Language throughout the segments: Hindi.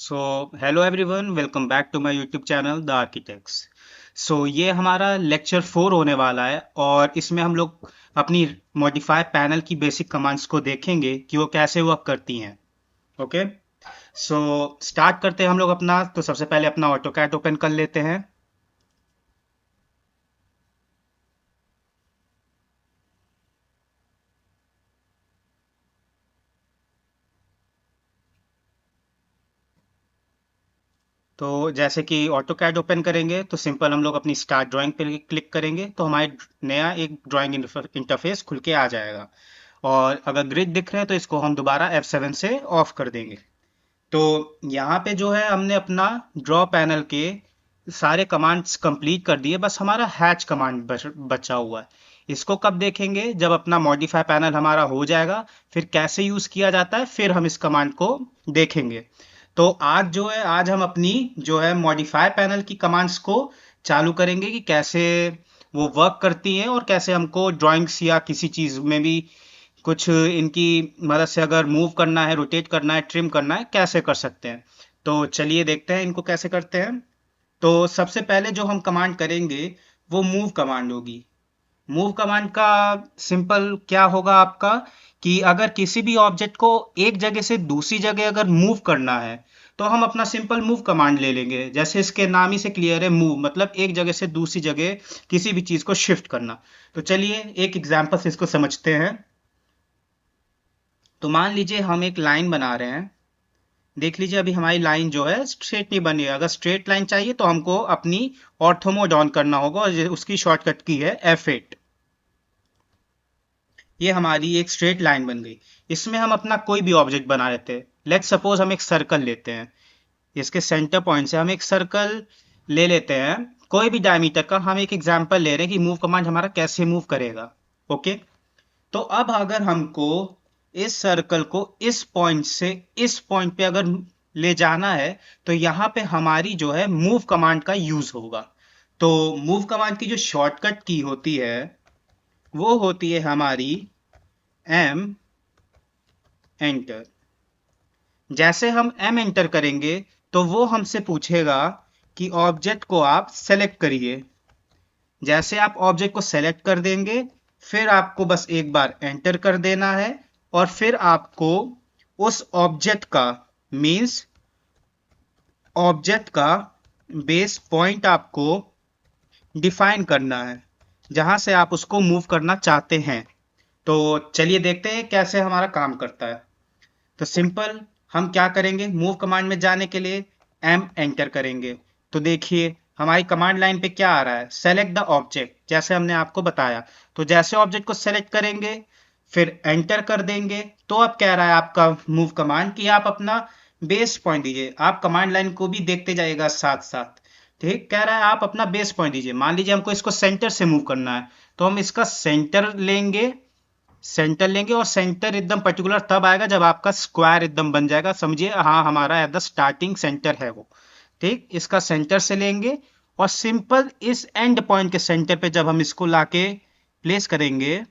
So hello everyone, welcome back to my YouTube channel the architects. ये हमारा लेक्चर 4 होने वाला है और इसमें हम लोग अपनी मॉडिफाई पैनल की बेसिक कमांड्स को देखेंगे कि वो कैसे वर्क करती हैं। ओके, सो स्टार्ट करते हैं हम लोग अपना। तो सबसे पहले अपना ऑटोकैड ओपन कर लेते हैं। तो जैसे कि ऑटोकैड ओपन करेंगे तो सिंपल हम लोग अपनी स्टार्ट ड्राइंग पे क्लिक करेंगे तो हमारे नया एक ड्राइंग इंटरफेस खुल के आ जाएगा। और अगर ग्रिड दिख रहे हैं तो इसको हम दोबारा F7 से ऑफ कर देंगे। तो यहाँ पे जो है हमने अपना ड्रॉ पैनल के सारे कमांड्स कंप्लीट कर दिए, बस हमारा हैच कमांड बचा हुआ है। इसको कब देखेंगे? जब अपना मॉडिफाई पैनल हमारा हो जाएगा, फिर कैसे यूज किया जाता है फिर हम इस कमांड को देखेंगे। तो आज जो है, आज हम अपनी जो है मॉडिफाई पैनल की कमांड्स को चालू करेंगे कि कैसे वो वर्क करती हैं और कैसे हमको ड्राइंग्स या किसी चीज में भी कुछ इनकी मदद से अगर मूव करना है, रोटेट करना है, ट्रिम करना है, कैसे कर सकते हैं। तो चलिए देखते हैं इनको कैसे करते हैं। तो सबसे पहले जो हम कमांड करेंगे वो मूव कमांड होगी। मूव कमांड का सिंपल क्या होगा आपका, कि अगर किसी भी ऑब्जेक्ट को एक जगह से दूसरी जगह अगर मूव करना है तो हम अपना सिंपल मूव कमांड ले लेंगे। जैसे इसके नाम ही से क्लियर है, मूव मतलब एक जगह से दूसरी जगह किसी भी चीज को शिफ्ट करना। तो चलिए एक एग्जांपल से इसको समझते हैं। तो मान लीजिए हम एक लाइन बना रहे हैं। देख लीजिए अभी हमारी लाइन जो है स्ट्रेट नहीं बनी है। अगर स्ट्रेट लाइन चाहिए तो हमको अपनी ऑर्थो मोड ऑन करना होगा और उसकी शॉर्टकट की है F8। ये हमारी एक स्ट्रेट लाइन बन गई। इसमें हम अपना कोई भी ऑब्जेक्ट बना लेते हैं। लेट्स सपोज हम एक सर्कल लेते हैं। इसके सेंटर पॉइंट से हम एक सर्कल ले लेते हैं, कोई भी डायमीटर का। हम एक एग्जांपल ले रहे हैं कि मूव कमांड हमारा कैसे मूव करेगा। ओके, तो अब अगर हमको इस सर्कल को इस पॉइंट से इस पॉइंट पे अगर ले जाना है तो यहां पे हमारी जो है मूव कमांड का यूज होगा। तो मूव कमांड की जो शॉर्टकट की होती है वो होती है हमारी एम एंटर। जैसे हम एम एंटर करेंगे तो वो हमसे पूछेगा कि ऑब्जेक्ट को आप सेलेक्ट करिए। जैसे आप ऑब्जेक्ट को सेलेक्ट कर देंगे, फिर आपको बस एक बार एंटर कर देना है और फिर आपको उस ऑब्जेक्ट का, मींस ऑब्जेक्ट का बेस पॉइंट आपको डिफाइन करना है जहां से आप उसको मूव करना चाहते हैं। तो चलिए देखते हैं कैसे हमारा काम करता है। तो सिंपल हम क्या करेंगे, मूव कमांड में जाने के लिए एम एंटर करेंगे। तो देखिए हमारी कमांड लाइन पे क्या आ रहा है, सेलेक्ट द ऑब्जेक्ट, जैसे हमने आपको बताया। तो जैसे ऑब्जेक्ट को सेलेक्ट करेंगे फिर एंटर कर देंगे तो अब कह रहा है आपका मूव कमांड कि आप अपना बेस पॉइंट दीजिए। आप कमांड लाइन को भी देखते जाइएगा साथ साथ। ठीक, कह रहा है आप अपना बेस पॉइंट दीजिए। मान लीजिए हमको इसको सेंटर से मूव करना है तो हम इसका सेंटर लेंगे। सेंटर लेंगे और सेंटर एकदम पर्टिकुलर तब आएगा जब आपका स्क्वायर एकदम बन जाएगा। समझिए, हाँ, हमारा एट द स्टार्टिंग सेंटर है वो। ठीक, इसका सेंटर से लेंगे और सिंपल इस एंड पॉइंट के सेंटर पे जब हम इसको लाके प्लेस करेंगे,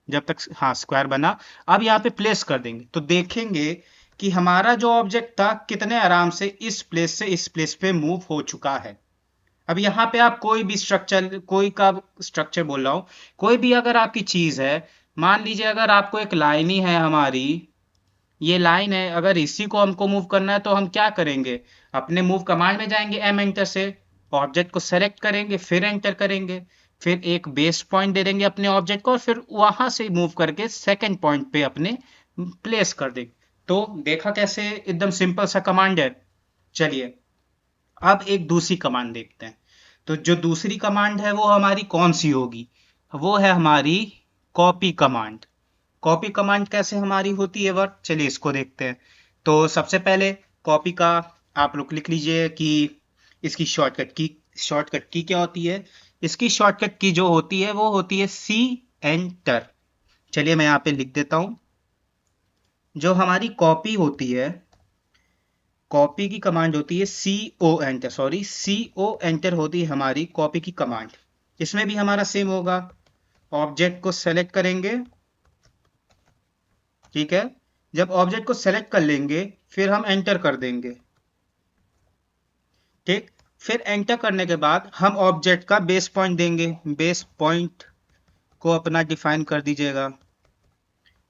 जब तक हाँ स्क्वायर बना, अब यहाँ पे प्लेस कर देंगे तो देखेंगे कि हमारा जो ऑब्जेक्ट था कितने आराम से इस प्लेस से इस प्लेस पे मूव हो चुका है। अब यहाँ पे आप कोई भी स्ट्रक्चर, कोई का स्ट्रक्चर बोल रहा हूँ, कोई भी अगर आपकी चीज है, मान लीजिए अगर आपको एक लाइन ही है हमारी, ये लाइन है, अगर इसी को हमको मूव करना है तो हम क्या करेंगे, अपने मूव कमांड में जाएंगे एम एंटर से, ऑब्जेक्ट को सेलेक्ट करेंगे फिर एंटर करेंगे, फिर एक बेस पॉइंट दे देंगे अपने ऑब्जेक्ट को और फिर वहां से मूव करके सेकंड पॉइंट पे अपने प्लेस कर देंगे। तो देखा कैसे एकदम सिंपल सा कमांड है। चलिए अब एक दूसरी कमांड देखते हैं। तो जो दूसरी कमांड है वो हमारी कौन सी होगी, वो है हमारी कॉपी कमांड। कॉपी कमांड कैसे हमारी होती है वर्क, चलिए इसको देखते हैं। तो सबसे पहले कॉपी का आप लोग लिख लीजिए कि इसकी शॉर्टकट की क्या होती है। इसकी शॉर्टकट की जो होती है वो होती है सी एंटर। चलिए मैं यहाँ पे लिख देता हूं। जो हमारी कॉपी होती है, कॉपी की कमांड होती है C O enter, sorry C O enter होती है हमारी कॉपी की कमांड। इसमें भी हमारा सेम होगा, ऑब्जेक्ट को सेलेक्ट करेंगे। ठीक है, जब ऑब्जेक्ट को सेलेक्ट कर लेंगे फिर हम एंटर कर देंगे। ठीक। फिर एंटर करने के बाद हम ऑब्जेक्ट का बेस पॉइंट देंगे, बेस पॉइंट को अपना डिफाइन कर दीजिएगा।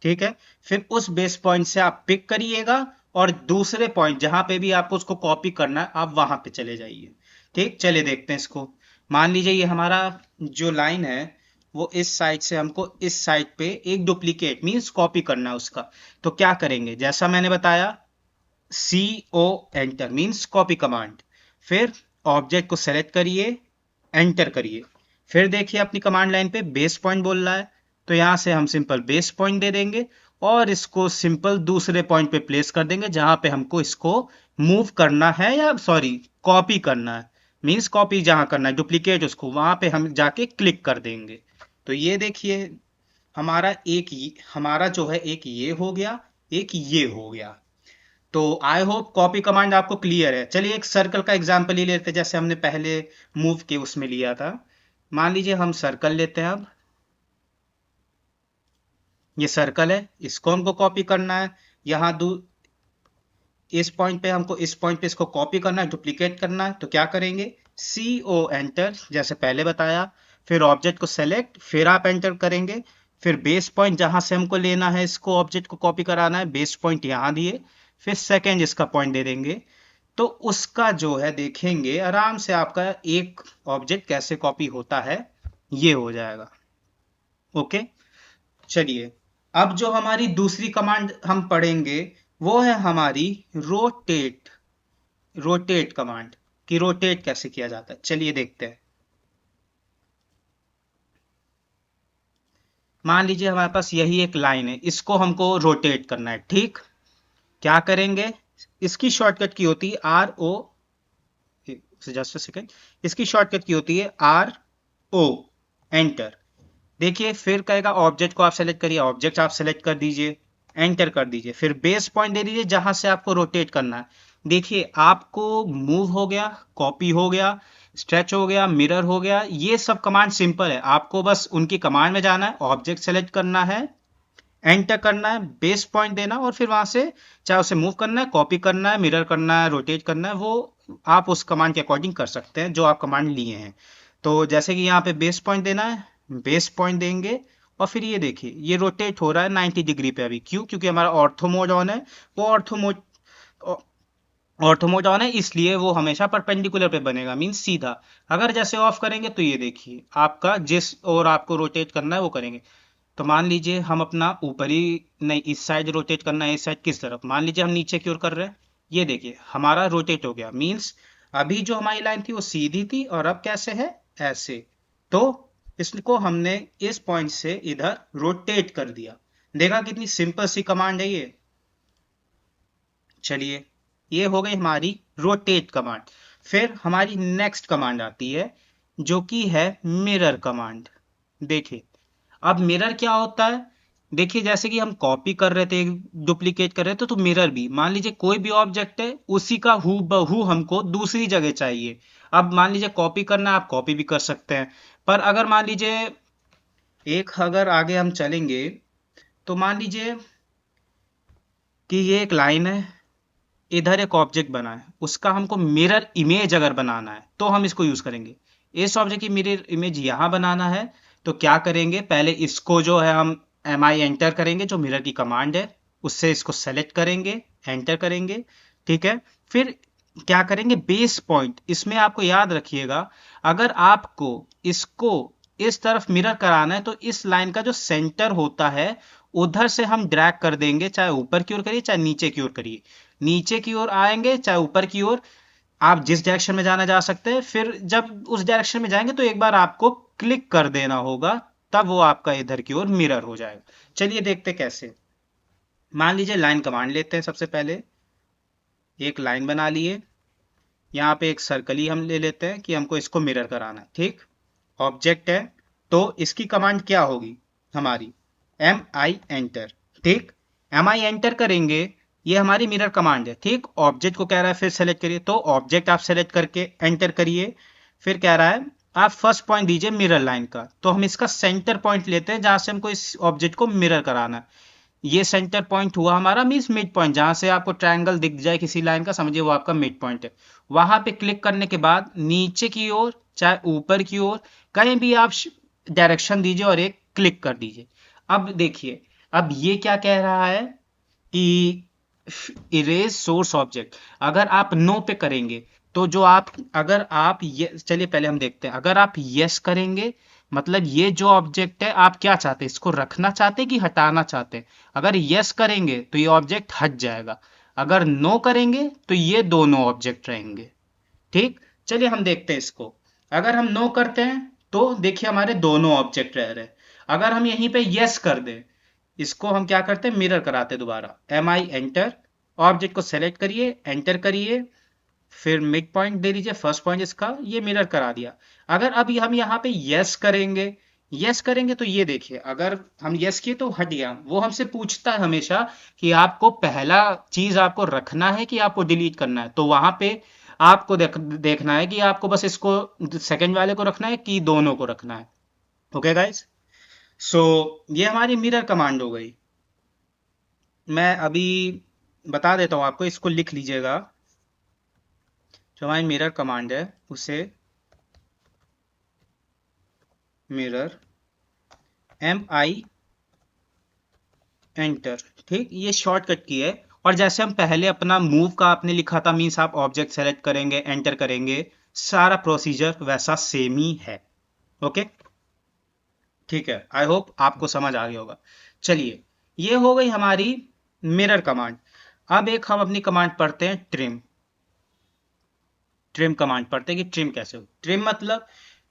ठीक है। फिर उस बेस पॉइंट से आप पिक करिएगा और दूसरे पॉइंट जहां पे भी आपको उसको कॉपी करना है आप वहां पे चले जाइए। ठीक, चलिए देखते हैं इसको। मान लीजिए ये हमारा जो लाइन है वो इस साइड से हमको इस साइड पे एक डुप्लीकेट मींस कॉपी करना है उसका। तो क्या करेंगे, जैसा मैंने बताया, C O enter means copy command. फिर ऑब्जेक्ट को सेलेक्ट करिए, एंटर करिए। फिर देखिए अपनी कमांड लाइन पे बेस पॉइंट बोल रहा है, तो यहां से हम सिंपल बेस पॉइंट दे देंगे और इसको सिंपल दूसरे पॉइंट पे प्लेस कर देंगे जहां पे हमको इसको मूव करना है, या सॉरी कॉपी करना है। मीन्स कॉपी जहां करना है डुप्लीकेट उसको वहां पे हम जाके क्लिक कर देंगे। तो ये देखिए हमारा जो है एक ये हो गया, एक ये हो गया। तो आई होप कॉपी कमांड आपको क्लियर है। चलिए एक सर्कल का एग्जांपल ही लेते हैं जैसे हमने पहले मूव के उसमें लिया था। मान लीजिए हम सर्कल लेते हैं। अब ये सर्कल है, इसको हमको कॉपी करना है। यहाँ इस पॉइंट पे हमको इस पॉइंट पे इसको कॉपी करना है, डुप्लीकेट करना है। तो क्या करेंगे, सी ओ एंटर जैसे पहले बताया। फिर ऑब्जेक्ट को सेलेक्ट, फिर आप एंटर करेंगे। फिर बेस पॉइंट जहां से हमको लेना है इसको ऑब्जेक्ट को कॉपी कराना है, बेस पॉइंट यहाँ दिए। फिर सेकेंड इसका पॉइंट दे देंगे। तो उसका जो है देखेंगे आराम से आपका एक ऑब्जेक्ट कैसे कॉपी होता है, ये हो जाएगा। ओके, चलिए अब जो हमारी दूसरी कमांड हम पढ़ेंगे वो है हमारी रोटेट। रोटेट कमांड कि रोटेट कैसे किया जाता है, चलिए देखते हैं। मान लीजिए हमारे पास यही एक लाइन है, इसको हमको रोटेट करना है। ठीक, क्या करेंगे, इसकी शॉर्टकट की होती है आर ओ, जस्ट सेकेंड, इसकी शॉर्टकट की होती है आर ओ, एंटर। देखिए फिर कहेगा ऑब्जेक्ट को आप सेलेक्ट करिए, ऑब्जेक्ट आप सेलेक्ट कर दीजिए, एंटर कर दीजिए। फिर बेस पॉइंट दे दीजिए जहां से आपको रोटेट करना है। देखिए आपको मूव हो गया, कॉपी हो गया, स्ट्रेच हो गया, मिरर हो गया। ये सब कमांड सिंपल है, आपको बस उनकी कमांड में जाना है, ऑब्जेक्ट सेलेक्ट करना है, एंटर करना है, बेस पॉइंट देना और फिर वहां से चाहे उसे मूव करना है, कॉपी करना है, मिरर करना है, रोटेट करना है, वो आप उस कमांड के अकॉर्डिंग कर सकते हैं जो आप कमांड लिए हैं। तो जैसे कि यहाँ पे बेस पॉइंट देना है, बेस पॉइंट देंगे और फिर ये देखिए ये रोटेट हो रहा है 90 डिग्री पे। अभी क्यों, क्योंकि हमारा ऑर्थो मोड ऑन है। वो ऑर्थो मोड ऑन है इसलिए वो हमेशा परपेंडिकुलर पे बनेगा, मीन सीधा। अगर जैसे ऑफ करेंगे तो ये देखिए आपका जिस और आपको रोटेट करना है वो करेंगे। तो मान लीजिए हम अपना ऊपरी, नहीं इस साइड रोटेट करना है, इस साइड किस तरफ, मान लीजिए हम नीचे की ओर कर रहे हैं। ये देखिए हमारा रोटेट हो गया, मीन्स अभी जो हमारी लाइन थी वो सीधी थी और अब कैसे है, ऐसे। तो इसको हमने इस पॉइंट से इधर रोटेट कर दिया। देखा कितनी सिंपल सी कमांड है ये। चलिए ये हो गई हमारी रोटेट कमांड। फिर हमारी नेक्स्ट कमांड आती है जो कि है मिरर कमांड। देखिए अब मिरर क्या होता है, देखिए जैसे कि हम कॉपी कर रहे थे, डुप्लीकेट कर रहे थे, तो मिरर भी मान लीजिए कोई भी ऑब्जेक्ट है उसी का हू बहू हमको दूसरी जगह चाहिए। अब मान लीजिए कॉपी करना है, आप कॉपी भी कर सकते हैं। पर अगर मान लीजिए एक अगर आगे हम चलेंगे तो मान लीजिए कि ये एक लाइन है, इधर एक ऑब्जेक्ट बना है, उसका हमको मिरर इमेज अगर बनाना है तो हम इसको यूज करेंगे। इस ऑब्जेक्ट की मिरर इमेज यहां बनाना है तो क्या करेंगे, पहले इसको जो है हम एम आई एंटर करेंगे जो मिरर की कमांड है, उससे इसको सेलेक्ट करेंगे, एंटर करेंगे। ठीक है। फिर क्या करेंगे, बेस पॉइंट, इसमें आपको याद रखिएगा अगर आपको इसको इस तरफ मिरर कराना है तो इस लाइन का जो सेंटर होता है उधर से हम ड्रैग कर देंगे, चाहे ऊपर की ओर करिए चाहे नीचे की ओर करिए। नीचे की ओर आएंगे चाहे ऊपर की ओर, आप जिस डायरेक्शन में जाना जा सकते हैं। फिर जब उस डायरेक्शन में जाएंगे तो एक बार आपको क्लिक कर देना होगा, तब वो आपका इधर की ओर मिरर हो जाएगा। चलिए देखते कैसे। मान लीजिए लाइन कमांड लेते हैं, सबसे पहले एक लाइन बना लिए, यहाँ पे एक सर्कल ही हम ले लेते हैं कि हमको इसको मिरर कराना है। ठीक, ऑब्जेक्ट है तो इसकी कमांड क्या होगी हमारी, एम आई एंटर। ठीक, एम आई एंटर करेंगे, ये हमारी मिरर कमांड है। ठीक, ऑब्जेक्ट को कह रहा है फिर सेलेक्ट करिए, तो ऑब्जेक्ट आप सेलेक्ट करके एंटर करिए। फिर कह रहा है आप फर्स्ट पॉइंट दीजिए मिरर लाइन का, तो हम इसका सेंटर पॉइंट लेते हैं जहां से हमको इस ऑब्जेक्ट को मिरर कराना है। ये सेंटर पॉइंट हुआ हमारा मीन्स मिड पॉइंट, जहां से आपको ट्रायंगल दिख जाए किसी लाइन का, समझिए वो आपका मिड पॉइंट है। वहां पे क्लिक करने के बाद नीचे की ओर चाहे ऊपर की ओर कहीं भी आप डायरेक्शन दीजिए और एक क्लिक कर दीजिए। अब देखिए, अब ये क्या कह रहा है कि इरेज सोर्स ऑब्जेक्ट। अगर आप नो पे करेंगे तो जो आप, अगर आप ये, चलिए पहले हम देखते हैं, अगर आप यस करेंगे मतलब ये जो ऑब्जेक्ट है आप क्या चाहते हैं, इसको रखना चाहते हैं कि हटाना चाहते हैं। अगर यस करेंगे तो ये ऑब्जेक्ट हट जाएगा, अगर नो करेंगे तो ये दोनों ऑब्जेक्ट रहेंगे। ठीक, चलिए हम देखते हैं इसको। अगर हम नो करते हैं तो देखिए हमारे दोनों ऑब्जेक्ट रह रहे हैं। अगर हम यहीं पे यस कर दें, इसको हम क्या करते हैं, मिरर कराते हैं दोबारा। एम आई एंटर, ऑब्जेक्ट को सेलेक्ट करिए, एंटर करिए, फिर मिड पॉइंट दे दीजिए, फर्स्ट पॉइंट इसका, ये मिरर करा दिया। अगर अभी हम यहाँ पे यस करेंगे, यस करेंगे तो ये देखिए, अगर हम यस किए तो हट गया। वो हमसे पूछता है हमेशा कि आपको पहला चीज आपको रखना है कि आपको डिलीट करना है, तो वहां पे आपको देखना है कि आपको बस इसको सेकंड वाले को रखना है कि दोनों को रखना है। ओके गाइस, सो ये हमारी मिरर कमांड हो गई। मैं अभी बता देता हूँ आपको, इसको लिख लीजिएगा। जो हमारी मिरर कमांड है उसे मिरर एम आई एंटर, ठीक, ये शॉर्टकट की है। और जैसे हम पहले अपना मूव का आपने लिखा था, मीन्स आप ऑब्जेक्ट सेलेक्ट करेंगे, एंटर करेंगे, सारा प्रोसीजर वैसा सेम ही है। ओके, ठीक है, आई होप आपको समझ आ गया होगा। चलिए, ये हो गई हमारी मिरर कमांड। अब एक हम अपनी कमांड पढ़ते हैं, ट्रिम। ट्रिम कमांड पढ़ते हैं कि ट्रिम कैसे हो। ट्रिम मतलब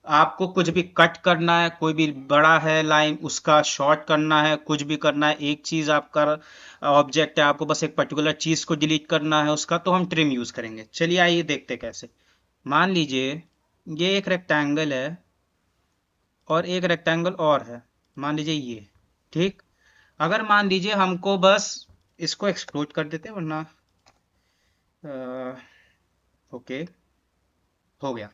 आपको कुछ भी कट करना है, कोई भी बड़ा है लाइन उसका शॉर्ट करना है, कुछ भी करना है, एक चीज आपका ऑब्जेक्ट है, आपको बस एक पर्टिकुलर चीज को डिलीट करना है उसका, तो हम ट्रिम यूज करेंगे। चलिए आइए देखते हैं कैसे। मान लीजिए ये एक रेक्टेंगल है और एक रेक्टेंगल और है, मान लीजिए ये, ठीक। अगर मान लीजिए हमको बस इसको एक्सप्लोड कर देते हैं, वरना ओके, हो गया।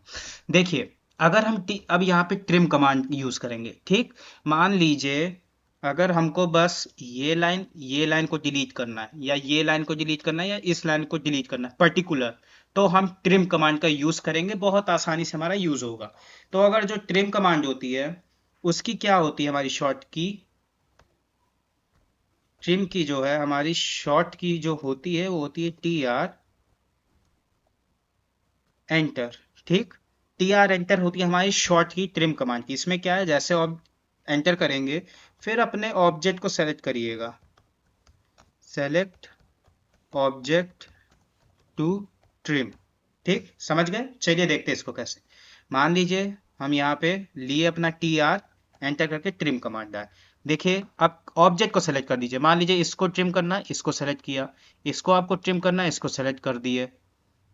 देखिए, अगर हम अब यहाँ पे ट्रिम कमांड यूज करेंगे, ठीक। मान लीजिए अगर हमको बस ये लाइन को डिलीट करना है, या ये लाइन को डिलीट करना है, या इस लाइन को डिलीट करना है पर्टिकुलर, तो हम ट्रिम कमांड का यूज करेंगे, बहुत आसानी से हमारा यूज होगा। तो अगर जो ट्रिम कमांड होती है उसकी क्या होती है, हमारी शॉर्ट की, ट्रिम की जो है हमारी शॉर्ट की जो होती है वो होती है टी आर एंटर, ठीक। टी आर एंटर होती है हमारी शॉर्ट की ट्रिम कमांड की। इसमें क्या है, जैसे आप एंटर करेंगे फिर अपने ऑब्जेक्ट को सेलेक्ट करिएगा, सेलेक्ट ऑब्जेक्ट टू ट्रिम, ठीक, समझ गए। चलिए देखते हैं इसको कैसे। मान लीजिए हम यहाँ पे लिए अपना टी आर एंटर करके ट्रिम कमांड डाल। देखिए अब ऑब्जेक्ट को सेलेक्ट कर दीजिए, मान लीजिए इसको ट्रिम करना है, इसको सेलेक्ट किया, इसको आपको ट्रिम करना है, इसको सेलेक्ट कर दिए।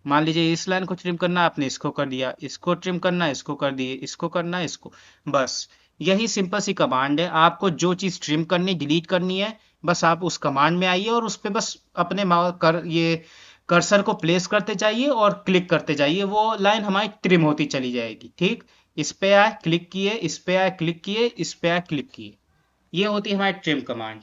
मान लीजिए इस लाइन को ट्रिम करना है, आपने इसको कर दिया, इसको ट्रिम करना है, इसको कर दिए, इसको करना है, इसको। बस यही सिंपल सी कमांड है। आपको जो चीज ट्रिम करनी, डिलीट करनी है, बस आप उस कमांड में आइए और उस पर बस अपने ये कर्सर को प्लेस करते जाइए और क्लिक करते जाइए, वो लाइन हमारी ट्रिम होती चली जाएगी, ठीक। इस पे आए क्लिक किए, इस पे आए क्लिक किए, इस पे आए क्लिक किए, ये होती है हमारी ट्रिम कमांड।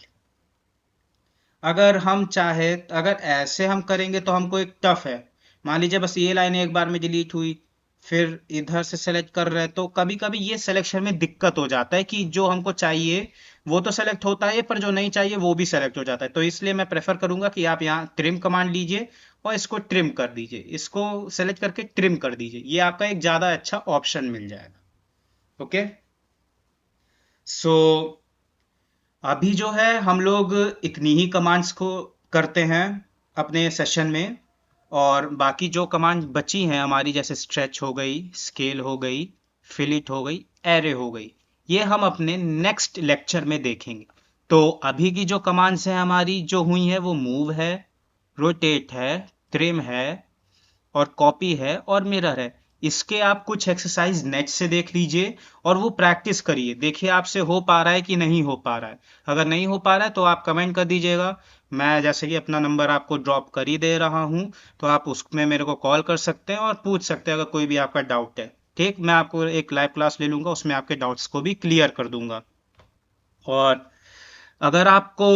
अगर हम चाहे, अगर ऐसे हम करेंगे तो हमको एक टफ है। मान लीजिए बस ये लाइन एक बार में डिलीट हुई, फिर इधर से सेलेक्ट कर रहे हैं, तो कभी कभी ये सिलेक्शन में दिक्कत हो जाता है कि जो हमको चाहिए वो तो सेलेक्ट होता है पर जो नहीं चाहिए वो भी सेलेक्ट हो जाता है। तो इसलिए मैं प्रेफर करूंगा कि आप यहाँ ट्रिम कमांड लीजिए और इसको ट्रिम कर दीजिए, इसको सेलेक्ट करके ट्रिम कर दीजिए, ये आपका एक ज्यादा अच्छा ऑप्शन मिल जाएगा। ओके, सो अभी जो है हम लोग इतनी ही कमांड्स को करते हैं अपने सेशन में, और बाकी जो कमांड बची हैं हमारी, जैसे स्ट्रेच हो गई, स्केल हो गई, फिलिट हो गई, एरे हो गई, ये हम अपने नेक्स्ट लेक्चर में देखेंगे। तो अभी की जो कमांड्स हैं हमारी जो हुई है वो मूव है, रोटेट है, ट्रिम है, और कॉपी है, और मिरर है। इसके आप कुछ एक्सरसाइज नेट से देख लीजिए और वो प्रैक्टिस करिए, देखिए आपसे हो पा रहा है कि नहीं हो पा रहा है। अगर नहीं हो पा रहा है तो आप कमेंट कर दीजिएगा। मैं जैसे कि अपना नंबर आपको ड्रॉप कर ही दे रहा हूँ, तो आप उसमें मेरे को कॉल कर सकते हैं और पूछ सकते हैं अगर कोई भी आपका डाउट है, ठीक। मैं आपको एक लाइव क्लास ले लूंगा, उसमें आपके डाउट्स को भी क्लियर कर दूंगा। और अगर आपको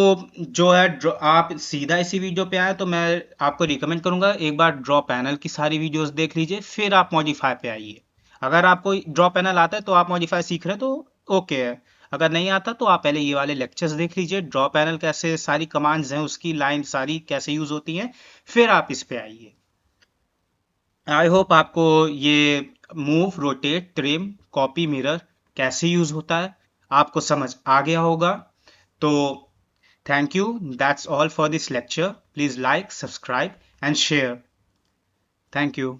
जो है आप सीधा इसी वीडियो पे आए तो मैं आपको रिकमेंड करूंगा एक बार ड्रॉ पैनल की सारी वीडियोस देख लीजिए, फिर आप मॉडिफाई पे आइए। अगर आपको ड्रॉ पैनल आता है तो आप मॉडिफाई सीख रहे हैं तो ओके है। अगर नहीं आता तो आप पहले ये वाले लेक्चर्स देख लीजिए, ड्रॉ पैनल कैसे सारी कमांड्स हैं उसकी लाइन सारी कैसे यूज होती हैं, फिर आप इस पे आइए। आई होप आपको ये move, rotate, trim, copy, mirror कैसे यूज होता है आपको समझ आ गया होगा। तो thank you. That's all for this lecture. Please like, subscribe, and share. Thank you.